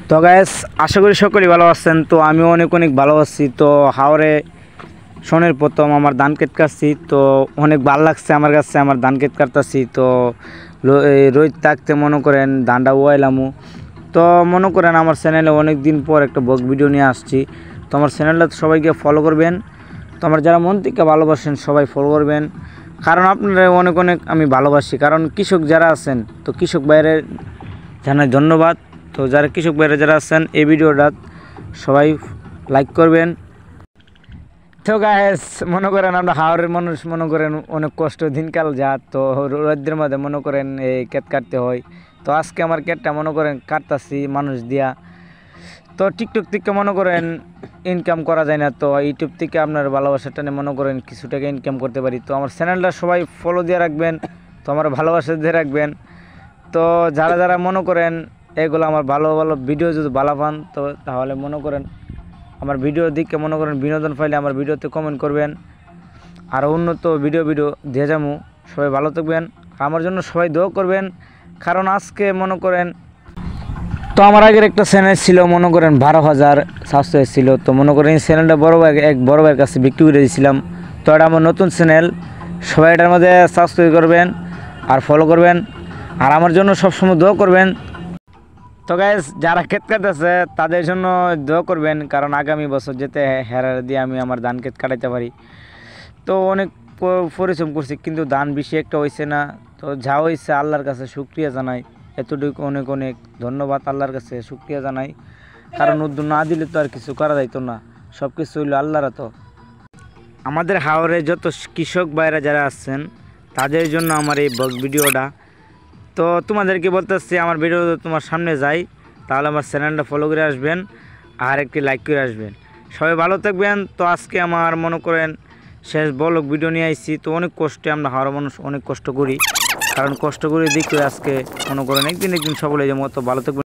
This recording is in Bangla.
তো গাইস, আশা করি সকলেই ভালো আছেন। তো আমি অনেক অনেক ভালো আছি। তো হাওরে শোনের প্রথম আমার ধান কেট কাটছি, তো অনেক ভালো লাগছে আমার কাছে। আমার ধান কেট কাটতেছি, তো রোজ থাকতে মনে করেন ধানটা ওয়াইলামু। তো মনে করেন আমার চ্যানেলে অনেক দিন পর একটা ব্লগ ভিডিও নিয়ে আসছি। তো আমার চ্যানেলটা সবাইকে ফলো করবেন। তো আমার যারা মন থেকে ভালোবাসেন সবাই ফলো করবেন, কারণ আপনারা অনেক অনেক আমি ভালোবাসি। কারণ কৃষক যারা আছেন, তো কৃষক বাইরের জানাই ধন্যবাদ। তো যারা কৃষক বাইরে যারা আছেন এই ভিডিওটা সবাই লাইক করবেন। তো গাইস, মনে করেন আমরা হাওরের মানুষ, মনে করেন অনেক কষ্ট দিনকাল যা, তো রোদের মধ্যে মনে করেন এই কেট কাটতে হয়। তো আজকে আমার কেটটা মনে করেন কাটতাছি মানুষ দিয়া। তো টিকটক থেকে মনে করেন ইনকাম করা যায় না, তো ইউটিউব থেকে আপনার ভালোবাসাটা নিয়ে মনে করেন কিছু টাকা ইনকাম করতে পারি। তো আমার চ্যানেলটা সবাই ফলো দিয়ে রাখবেন, তো আমার ভালোবাসা দিয়ে রাখবেন। তো যারা যারা মনে করেন এগুলো আমার ভালো ভালো ভিডিও যদি ভালো পান, তো তাহলে মনে করেন আমার ভিডিও দিকে মনে করেন বিনোদন পাইলে আমার ভিডিওতে কমেন্ট করবেন, আরও উন্নত ভিডিও দিয়ে যাবো। সবাই ভালো থাকবেন, আমার জন্য সবাই দোয়া করবেন। কারণ আজকে মনে করেন, তো আমার আগের একটা চ্যানেল ছিল মনে করেন 12,000 সাবস্ক্রাইব ছিল। তো মনে করেন এই চ্যানেলটা এক বড় ভাইয়ের কাছে বিক্রি করে দিয়েছিলাম। তো এটা আমার নতুন চ্যানেল, সবাই এটার মধ্যে সাবস্ক্রাইব করবেন আর ফলো করবেন, আর আমার জন্য সবসময় দোয়া করবেন। তো গাইস, যারা ক্ষেত কাটতেছে তাদের জন্য দোয়া করবেন, কারণ আগামী বছর যেতে হেরার দিয়ে আমি আমার ধান ক্ষেত কাটাইতে পারি। তো অনেক পরিশ্রম করছি, কিন্তু ধান বেশি একটা হয়েছে না। তো যা হয়েছে আল্লাহর কাছে শুকরিয়া জানাই, এতটুকু অনেক অনেক ধন্যবাদ আল্লাহর কাছে শুকরিয়া জানাই। কারণ উদ্যোগ না দিলে তো আর কিছু করা যাইতো না, সব কিছু হইলো আল্লাহর। তো আমাদের হাওরে যত কৃষক ভাইরা যারা আছেন তাদের জন্য আমার এই ভিডিওটা। তো তোমাদেরকে বলতেছি, আমার ভিডিও তোমার সামনে যাই, তাহলে আমার চ্যানেলটা ফলো করে আসবেন আর একটি লাইক করে আসবেন। সবাই ভালো থাকবেন। তো আজকে আমার মনে করেন শেষ ব্লগ ভিডিও নিয়ে আইছি। তো অনেক কষ্টে আমরা হাওড়া মানুষ অনেক কষ্ট করি, কারণ কষ্ট করে দিক করে আজকে মনে করেন একদিন সফল হয়ে যাবো। তো ভালো থাকবেন।